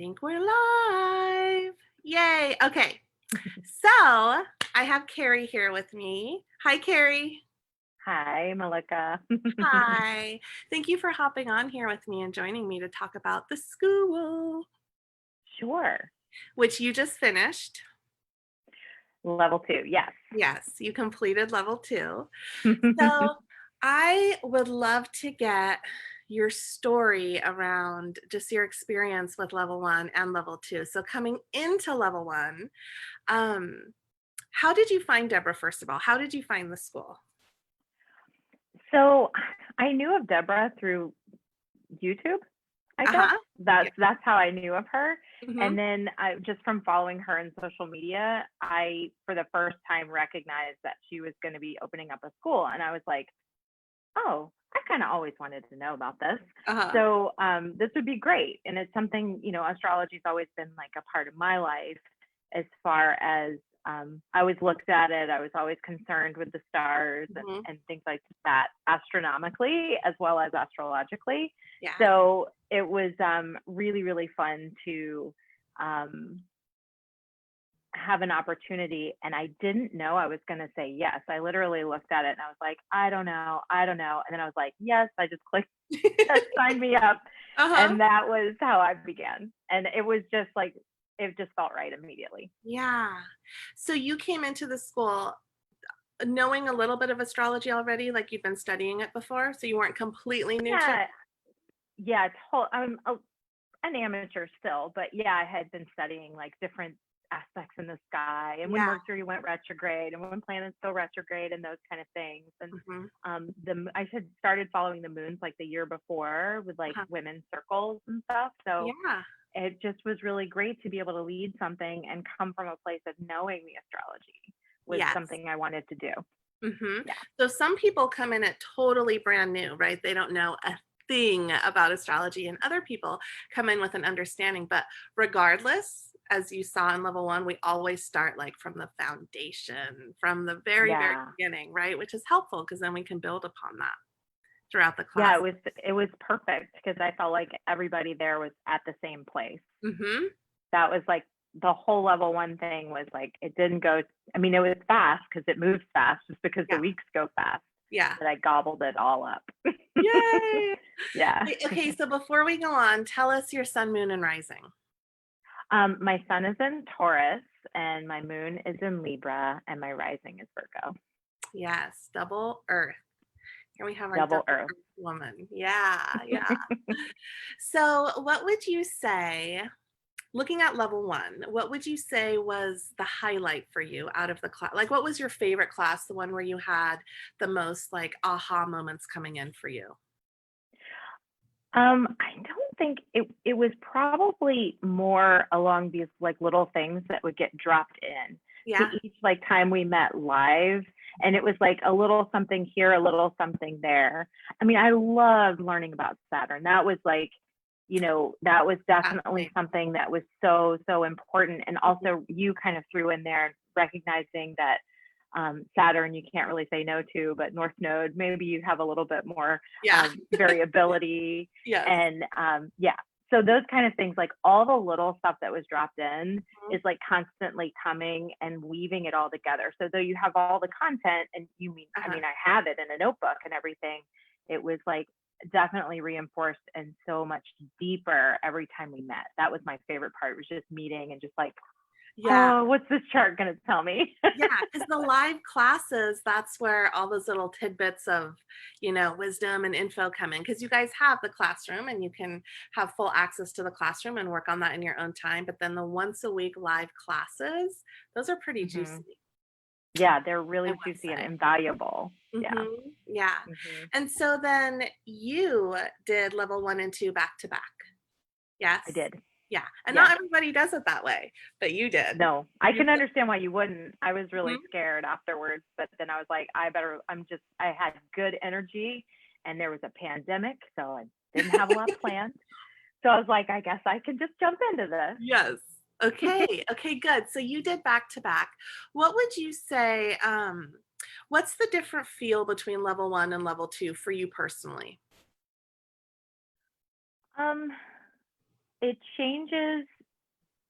Think we're live. Yay. Okay. So I have Kerry here with me. Hi, Kerry. Hi, Malika. Hi. Thank you for hopping on here with me and joining me to talk about the school, Sure. which you just finished. Level 2, yes. Yes, you completed level 2. So I would love to get your story around just your experience with level 1 and level 2. So coming into level 1, um, how did you find Deborah, first of all? How did you find the school? So I knew of Deborah through YouTube, I guess. Uh-huh. That's how I knew of her. Mhm. And then I just from following her in social media, I for the first time recognized that she was going to be opening up a school. And I was like, oh, I kind of always wanted to know about this. Uh-huh. So this would be great. And it's something, astrology's always been like a part of my life as far as I always looked at it. I was always concerned with the stars Mhm. and things like that, astronomically as well as astrologically. Yeah. So it was really, really fun to um, have an opportunity, and I didn't know I was going to say yes. I literally looked at it and I was like, I don't know. And then I was like, yes. I just clicked yes, sign me up. Uh-huh. And that was how I began. And it was just like, it just felt right immediately. Yeah. So you came into the school knowing a little bit of astrology already, like you've been studying it before, so you weren't completely new to it? Yeah. Yeah. An amateur still, but yeah, I had been studying like different aspects in the sky and when Yeah. Mercury went retrograde and when planets go retrograde and those kind of things. And Mhm. I had started following the moons like the year before with like Uh-huh. women's circles and stuff. So Yeah. it just was really great to be able to lead something and come from a place of knowing the astrology was Yes. something I wanted to do. Mhm. Yeah. So some people come in at totally brand new, right? They don't know a thing about astrology, and other people come in with an understanding. But regardless, as you saw in level 1, we always start like from the foundation, from the very, very Yeah. beginning, right? Which is helpful because then we can build upon that throughout the Yeah, class. it was perfect because I felt like everybody there was at the same place. Mhm. That was like the whole level 1 thing was like it didn't go. I mean, it was fast because it moves fast just because the Yeah. weeks go fast, Yeah. but I gobbled it all up. Yay. Yeah. Okay, so before we go on, tell us your sun, moon, and rising. My sun is in Taurus and my moon is in Libra and my rising is Virgo. Yes, double earth. Here we have our Double double Earth. earth woman. Yeah, yeah. So, what would you say, looking at level 1, what would you say was the highlight for you out of the class? Like, what was your favorite class, the one where you had the most like aha moments coming in for you? I don't think it was probably more along these like little things that would get dropped in to Yeah. each like time we met live. And it was like a little something here, a little something there. I mean, I loved learning about Saturn. That was like, that was definitely Fascinating. something that was so, so important. And Mhm. also you kind of threw in there recognizing that Saturn you can't really say no to, but North Node maybe you have a little bit more Yeah. variability. Yes. And yeah, so those kind of things, like all the little stuff that was dropped in Mhm. is like constantly coming and weaving it all together. So though you have all the content and I Uh-huh. mean, I have it in a notebook and everything, it was like definitely reinforced and so much deeper every time we met. That was my favorite part, was just meeting and just like, Yeah. oh, what's this chart going to tell me? Yeah, because the live classes, that's where all those little tidbits of, wisdom and info come in. Because you guys have the classroom and you can have full access to the classroom and work on that in your own time. But then the once a week live classes, those are pretty Hmm. juicy, Yeah, they're I really would juicy and say. invaluable. Yeah. Yeah. Hmm. And so then you did level 1 and 2 back to back. I Yes. did. Yeah. And not Yes. everybody does it that way, but you did. No, I You can did. understand why you wouldn't. I was really Mhm. scared afterwards, but then I was like, I had good energy and there was a pandemic, so I didn't have a lot planned. So I was like, I guess I can just jump into Yes. Okay. Okay, good. So you did back to back. What would you say, what's the different feel between level 1 and level 2 for you personally? this. it changes.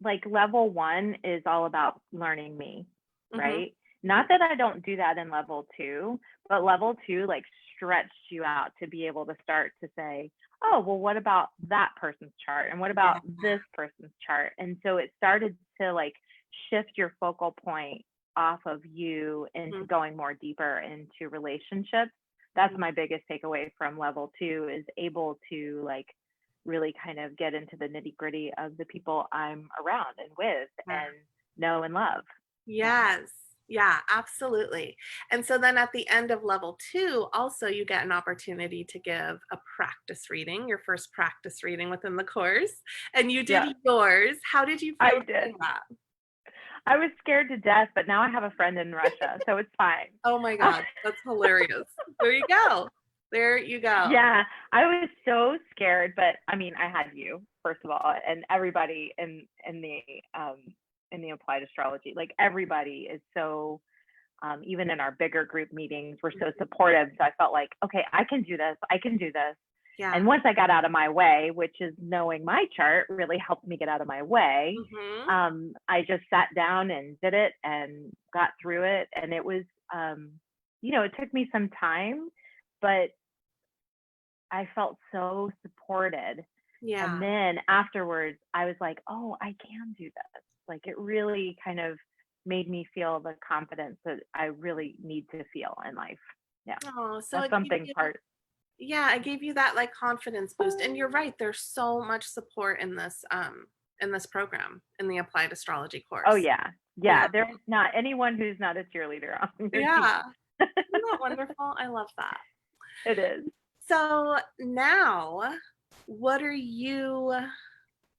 Like level 1 is all about learning me, right? Not that I don't do that in level 2, but level 2 like stretched you out to be able to start to say, oh, well, what about that person's chart? And what about this person's chart? And so it started to like shift your focal point off of you into going more deeper into relationships. That's my biggest takeaway from level 2, is able to like really kind of get into the nitty gritty of the people I'm around and with and know and love. Yes. Yeah, absolutely. And so then at the end of level 2, also you get an opportunity to give a practice reading, your first practice reading within the course. And you did yours. How did you feel I did. that? I was scared to death, but now I have a friend in Russia, so it's fine. Oh my God, that's hilarious. There you go. There you go. Yeah, I was so scared, but I mean, I had you, first of all, and everybody in the applied astrology, like everybody is so, even in our bigger group meetings, we're so supportive. So I felt like, okay, I can do this. I can do this. Yeah. And once I got out of my way, which is knowing my chart really helped me get out of my way, I just sat down and did it and got through it. And it was, it took me some time, but I felt so supported. Yeah. And then afterwards, I was like, oh, I can do this. Like it really kind of made me feel the confidence that I really need to feel in life. Yeah. Oh, so that's something part. Yeah, I gave you that like confidence boost. And you're right, there's so much support in this program, in the applied astrology course. Oh yeah. Yeah. There's not anyone who's not a cheerleader on your team. Isn't that wonderful? I love that. It is. So now, what are you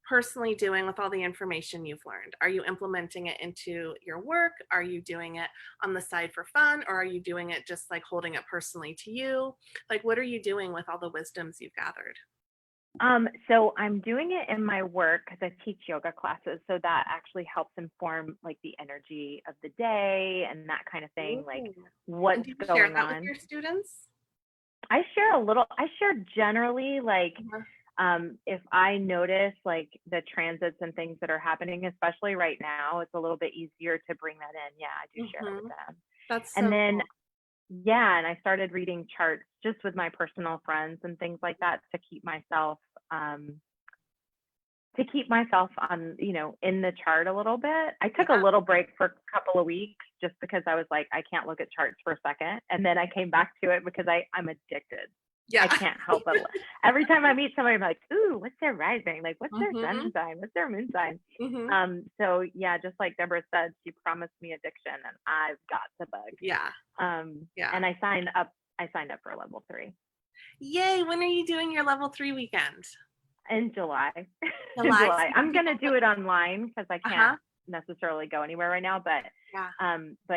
personally doing with all the information you've learned? Are you implementing it into your work? Are you doing it on the side for fun? Or are you doing it just like holding it personally to you? Like, what are you doing with all the wisdoms you've gathered? So I'm doing it in my work because I teach yoga classes. So that actually helps inform like the energy of the day and that kind of thing. Like what's going on with your students? I share generally like if I notice like the transits and things that are happening, especially right now, it's a little bit easier to bring that in. Yeah, I do share with them. That's so and then cool. Yeah, and I started reading charts just with my personal friends and things like that to keep myself on, in the chart a little bit. I took a little break for a couple of weeks just because I was like, I can't look at charts for a second. And then I came back to it because I'm addicted. Yeah. I can't help it. Every time I meet somebody, I'm like, ooh, what's their rising? Like, what's their sun sign? What's their moon sign? So yeah, just like Deborah said, she promised me addiction and I've got the bug. Yeah. And I signed up for level 3. Yay. When are you doing your level 3 weekend? In July. July. I'm going to do it online because I can't necessarily go anywhere right now, but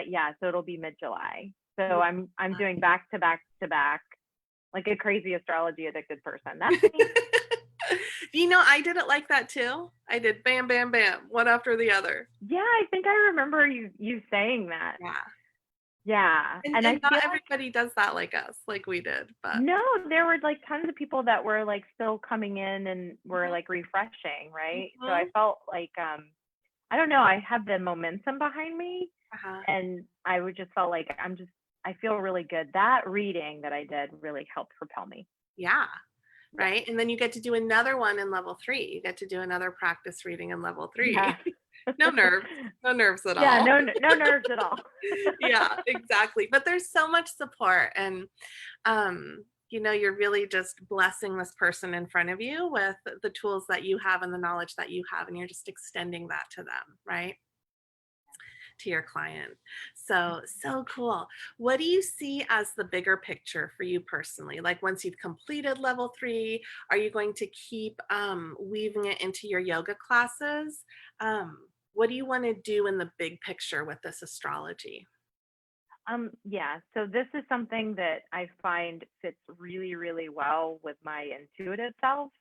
yeah, so it'll be mid-July. So I'm doing back to back to back, like a crazy astrology addicted person. That's me. I did it like that too. I did bam, bam, bam, one after the other. Yeah, I think I remember you saying that. Yeah. And I not everybody does that like us, like we did, but no, there were like tons of people that were like still coming in and were like refreshing, right? So I felt like I don't know, I had the momentum behind me and I would just felt like I feel really good. That reading that I did really helped propel me. Yeah. Right. And then you get to do another one in level 3. You get to do another practice reading in level 3. Yeah. No nerves at all. Yeah, no nerves at all. Yeah, exactly. But there's so much support and, you're really just blessing this person in front of you with the tools that you have and the knowledge that you have, and you're just extending that to them, right? To your client. So cool. What do you see as the bigger picture for you personally? Like once you've completed level 3, are you going to keep weaving it into your yoga classes? What do you want to do in the big picture with this astrology? Yeah, so this is something that I find fits really, really well with my intuitive self.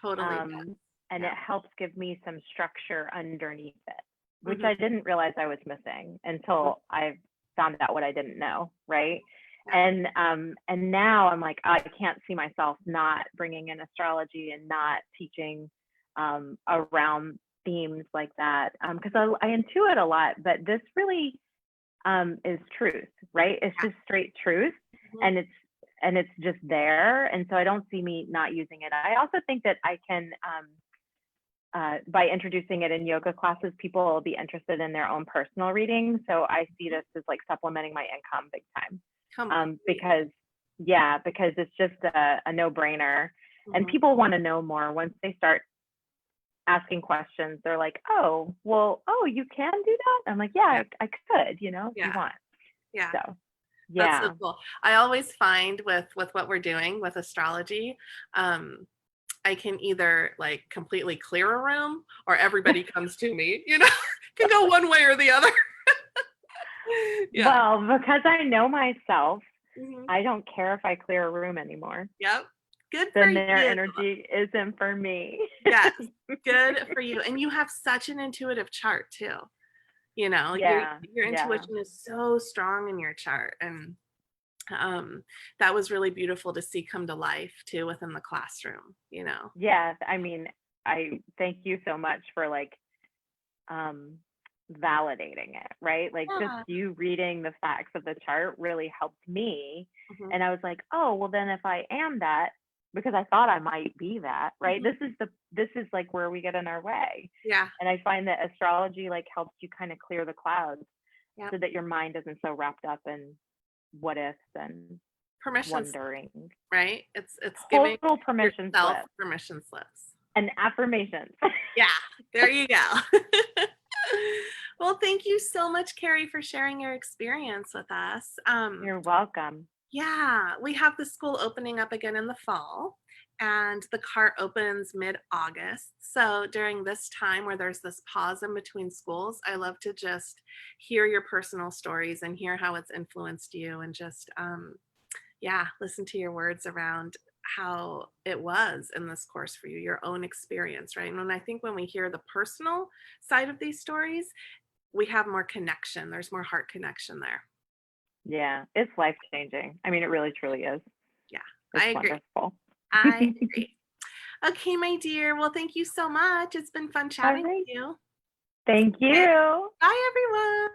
Totally. And it helps give me some structure underneath it, which I didn't realize I was missing until I found out what I didn't know, right? And now I'm like, I can't see myself not bringing in astrology and not teaching around themes like that, because I intuit a lot, but this really is truth, right? It's just straight truth, Mhm. and it's just there, and so I don't see me not using it. I also think that I can, by introducing it in yoga classes, people will be interested in their own personal reading. So I see this as like supplementing my income big time, Completely. because because it's just a no-brainer, and Mhm. people want to know more once they start asking questions. They're like, oh, well, oh, you can do that. I'm like, yeah, Yeah. I could, if you Yeah. want. Yeah. So That's so yeah. cool. I always find with what we're doing with astrology, um, I can either like completely clear a room or everybody comes to me, can go one way or the other. Yeah. Well, because I know myself, Mhm. I don't care if I clear a room anymore. Yep. Good for Then their you. energy isn't for me. Yes. Good for you. And you have such an intuitive chart too. Your Yeah, your yeah, intuition is so strong in your chart, and that was really beautiful to see come to life too within the classroom. yeah. I mean, I thank you so much for like um validating it, right? Like just Yeah. you reading the facts of the chart really helped me. Mhm. And I was like, oh, well then if I am that, because I thought I might be that, right? Mhm. This is like where we get in our way. Yeah. And I find that astrology like helps you kind of clear the clouds Yep. so that your mind isn't so wrapped up in what ifs and Permission slip, wondering. right? It's giving Total permission yourself slip permission slips. and affirmations. Yeah, there you go. Well, thank you so much, Kerry, for sharing your experience with us. You're welcome. Yeah, we have the school opening up again in the fall, and the cart opens mid-August. So during this time where there's this pause in between schools, I love to just hear your personal stories and hear how it's influenced you, and just yeah, listen to your words around how it was in this course for you, your own experience, right? And when I think when we hear the personal side of these stories, we have more connection. There's more heart connection there. Yeah, it's life changing. I mean, it really truly is. Yeah, I It's agree. wonderful. I agree. Okay, my dear. Well, thank you so much. It's been fun All chatting with right. you. Thank Okay. you. Bye, everyone.